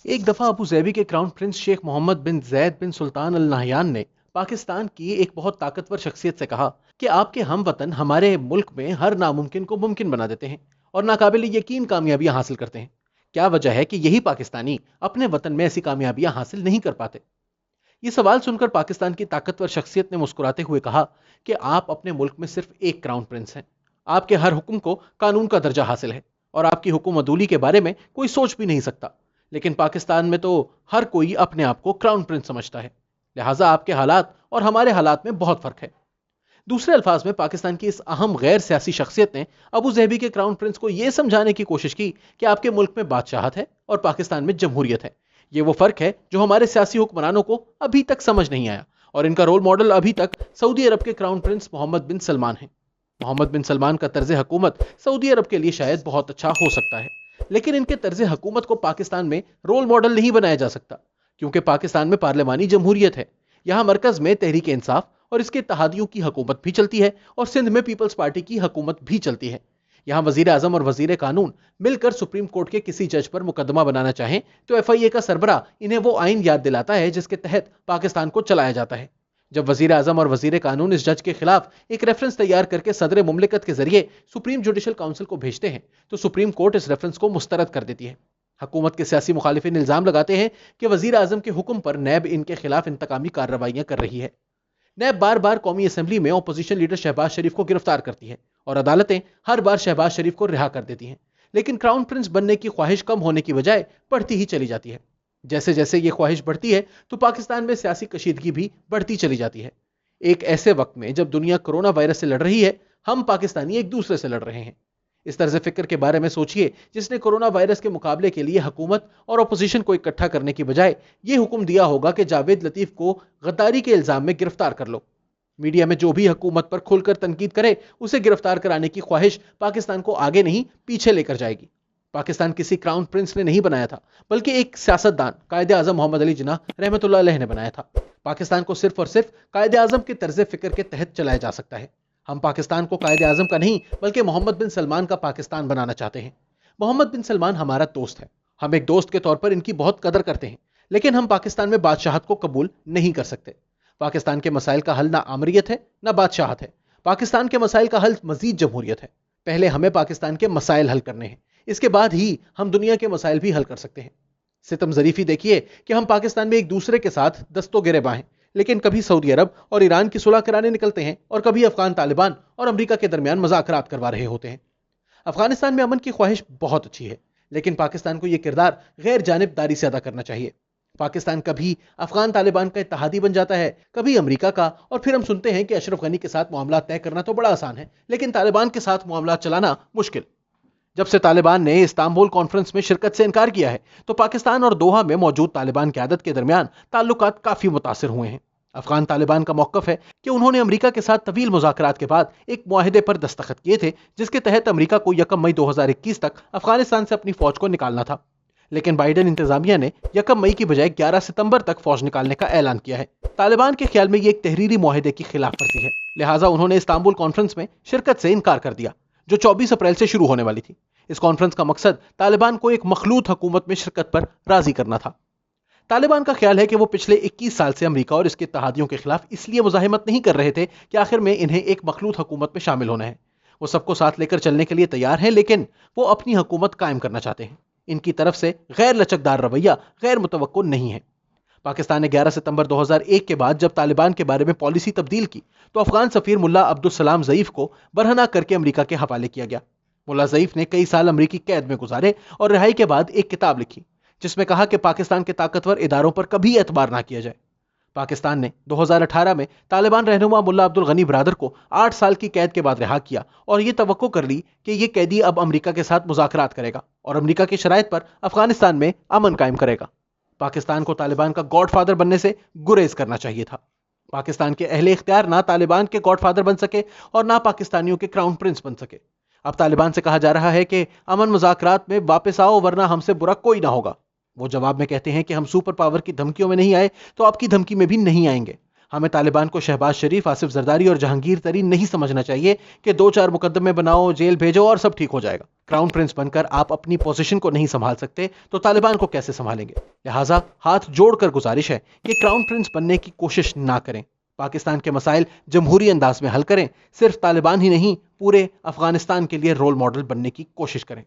ایک दफा अबू ज़ैबी के क्राउन प्रिंस शेख मोहम्मद बिन जैद बिन सुल्तान अल नहयान ने पाकिस्तान की एक बहुत ताकतवर शख्सियत से कहा कि आपके हम वतन हमारे मुल्क में हर नामुमकिन को मुमकिन बना देते हैं और नाकाबिल यकीन कामयाबियां हासिल करते हैं। क्या वजह है कि यही पाकिस्तानी अपने वतन में ऐसी कामयाबियां हासिल नहीं कर पाते? ये सवाल सुनकर पाकिस्तान की ताकतवर शख्सियत ने मुस्कुराते हुए कहा कि आप अपने मुल्क में सिर्फ एक क्राउन प्रिंस हैं। आपके हर हुक्म को कानून का दर्जा हासिल है और आपकी हुकूम अदूली के बारे में कोई सोच भी नहीं सकता। लेकिन पाकिस्तान में तो हर कोई अपने आप को क्राउन प्रिंस समझता है, लिहाजा आपके हालात और हमारे हालात में बहुत फर्क है। दूसरे अल्फाज में पाकिस्तान की इस अहम गैर सियासी शख्सियत ने अबू ज़ैबी के क्राउन प्रिंस को यह समझाने की कोशिश की कि आपके मुल्क में बादशाहत है और पाकिस्तान में जमहूरियत है। ये वो फर्क है जो हमारे सियासी हुक्मरानों को अभी तक समझ नहीं आया और इनका रोल मॉडल अभी तक सऊदी अरब के क्राउन प्रिंस मोहम्मद बिन सलमान है। मोहम्मद बिन सलमान का तर्ज हुकूमत सऊदी अरब के लिए शायद बहुत अच्छा हो सकता है, लेकिन इनके तर्ज हुकूमत को पाकिस्तान में रोल मॉडल नहीं बनाया जा सकता, क्योंकि पाकिस्तान में पार्लिमानी जमहूरियत है। यहाँ मरकज में तहरीक इंसाफ और इसके इत्तेहादियों की हुकूमत भी चलती है और सिंध में पीपल्स पार्टी की हुकूमत भी चलती है। यहाँ वजीर आजम और वजीर कानून मिलकर सुप्रीम कोर्ट के किसी जज पर मुकदमा बनाना चाहें तो FIA का सरबरा इन्हें वो आइन याद दिलाता है जिसके तहत पाकिस्तान को चलाया जाता है। जब वजीर आजम और वजीर कानून इस जज के खिलाफ एक रेफरेंस तैयार करके सदर मुमलिकत के जरिए सुप्रीम जुडिशल काउंसिल को भेजते हैं तो सुप्रीम कोर्ट इस रेफरेंस को मुस्तरद कर देती है। हुकूमत के सियासी मुखालिफिन इल्जाम लगाते हैं कि वजीर आजम के हुक्म पर नैब इनके खिलाफ इंतकामी कार्रवाइयां कर रही है। नैब बार बार कौमी असम्बली में अपोजिशन लीडर शहबाज शरीफ को गिरफ्तार करती है और अदालतें हर बार शहबाज शरीफ को रिहा कर देती हैं, लेकिन क्राउन प्रिंस बनने की ख्वाहिश कम होने की बजाय बढ़ती ही चली जाती है। जैसे जैसे ये ख्वाहिश बढ़ती है तो पाकिस्तान में सियासी कशीदगी भी बढ़ती चली जाती है। एक ऐसे वक्त में जब दुनिया कोरोना वायरस से लड़ रही है, हम पाकिस्तानी एक दूसरे से लड़ रहे हैं। इस तर्ज फिक्र के बारे में सोचिए जिसने कोरोना वायरस के मुकाबले के लिए हुकूमत और अपोजिशन को इकट्ठा करने की बजाय ये हुक्म दिया होगा कि जावेद लतीफ को गद्दारी के इल्जाम में गिरफ्तार कर लो। मीडिया में जो भी हुकूमत पर खुलकर तनकीद करे उसे गिरफ्तार कराने की ख्वाहिश पाकिस्तान को आगे नहीं पीछे लेकर जाएगी। पाकिस्तान किसी क्राउन प्रिंस ने नहीं बनाया था, बल्कि एक सियासतदान कायद आजम मोहम्मद अली जिन्ना रहमतुल्लाह अलैह ने बनाया था। पाकिस्तान को सिर्फ और सिर्फ कायद आजम के तर्ज फिक्र के तहत चलाया जा सकता है। हम पाकिस्तान को कायद आजम का नहीं बल्कि मोहम्मद बिन सलमान का पाकिस्तान बनाना चाहते हैं। मोहम्मद बिन सलमान हमारा दोस्त है, हम एक दोस्त के तौर पर इनकी बहुत कदर करते हैं, लेकिन हम पाकिस्तान में बादशाहत को कबूल नहीं कर सकते। पाकिस्तान के मसाइल का हल ना आमरीत है ना बादशाहत है। पाकिस्तान के मसाइल का हल मजीद जमहूरियत है। पहले हमें पाकिस्तान के मसाइल हल करने हैं, इसके बाद ही हम दुनिया के मसाइल भी हल कर सकते हैं। सितम ज़रीफी देखिए कि हम पाकिस्तान में एक दूसरे के साथ दस्तो गिरेबां हैं, लेकिन कभी सऊदी अरब और ईरान की सुलह कराने निकलते हैं और कभी अफगान तालिबान और अमेरिका के दरमियान मुज़ाकरात करवा रहे होते हैं। अफगानिस्तान में अमन की ख्वाहिश बहुत अच्छी है, लेकिन पाकिस्तान को यह किरदार गैर जानिबदारी से अदा करना चाहिए। पाकिस्तान कभी अफगान तालिबान का इत्तेहादी बन जाता है, कभी अमेरिका का, और फिर हम सुनते हैं कि अशरफ गनी के साथ मामला तय करना तो बड़ा आसान है, लेकिन तालिबान के साथ मामला चलाना मुश्किल। जब से तालिबान ने इस्तांबुल कॉन्फ्रेंस में शिरकत से इनकार किया है तो पाकिस्तान और दोहा में मौजूद तालिबान क़यादत के दरमियान ताल्लुकात काफी मुतासिर हुए हैं। अफगान तालिबान का मौक़िफ़ है कि उन्होंने अमेरिका के साथ तवील मुज़ाकरात के बाद एक मुआहिदे पर दस्तखत किए थे, जिसके तहत अमेरिका को 1 मई 2021 तक अफगानिस्तान से अपनी फौज को निकालना था। लेकिन बाइडेन इंतजामिया ने 1 मई की बजाय 11 सितंबर तक फौज निकालने का ऐलान किया है। तालिबान के ख्याल में ये एक तहरीरी मुआहिदे की खिलाफ वर्जी है, लिहाजा उन्होंने इस्तांबुल कॉन्फ्रेंस में शिरकत से इनकार कर दिया, जो 24 अप्रैल से शुरू होने वाली थी। इस कॉन्फ्रेंस का मकसद तालिबान को एक मखलूत हुकूमत में शिरकत पर राजी करना था। तालिबान का ख्याल है कि वो पिछले 21 साल से अमेरिका और इसके इत्तेहादियों के खिलाफ इसलिए मुजाहिमत नहीं कर रहे थे कि आखिर में इन्हें एक मखलूत हुकूमत में शामिल होना है। वो सबको साथ लेकर चलने के लिए तैयार हैं, लेकिन वो अपनी हुकूमत कायम करना चाहते हैं। इनकी तरफ से गैर लचकदार रवैया गैर मुतवक्को नहीं है। पाकिस्तान ने 11 सितंबर 2001 के बाद जब तालिबान के बारे में पॉलिसी तब्दील की तो अफगान सफीर मुल्ला अब्दुल सलाम ज़ईफ को बरहना करके अमेरिका के हवाले किया गया। मुल्ला ज़ईफ ने कई साल अमेरिकी कैद में गुजारे और रिहाई के बाद एक किताब लिखी जिसमें कहा कि पाकिस्तान के ताकतवर इदारों पर कभी एतबार ना किया जाए। पाकिस्तान ने 2018 में तालिबान रहनुमा मुल्ला अब्दुल गनी बरादर को 8 साल की कैद के बाद रिहा किया और यह तवक्को कर ली कि यह कैदी अब अमेरिका के साथ मुज़ाकरात करेगा और अमेरिका की शराइत पर अफगानिस्तान में अमन कायम करेगा। पाकिस्तान को तालिबान का गॉडफादर बनने से गुरेज करना चाहिए था। पाकिस्तान के अहले इख्तियार ना तालिबान के गॉडफादर बन सके और ना पाकिस्तानियों के क्राउन प्रिंस बन सके। अब तालिबान से कहा जा रहा है कि अमन मुज़ाकरात में वापस आओ वरना हमसे बुरा कोई ना होगा। वो जवाब में कहते हैं कि हम सुपर पावर की धमकियों में नहीं आए तो आपकी धमकी में भी नहीं आएंगे। हमें तालिबान को शहबाज शरीफ, आसिफ जरदारी और जहांगीर तरीन नहीं समझना चाहिए कि 2-4 मुकदमे बनाओ, जेल भेजो और सब ठीक हो जाएगा। کراؤن پرنس بن کر آپ اپنی پوزیشن کو نہیں سنبھال سکتے تو طالبان کو کیسے سنبھالیں گے؟ لہٰذا ہاتھ جوڑ کر گزارش ہے کہ کراؤن پرنس بننے کی کوشش نہ کریں، پاکستان کے مسائل جمہوری انداز میں حل کریں، صرف طالبان ہی نہیں پورے افغانستان کے لیے رول ماڈل بننے کی کوشش کریں۔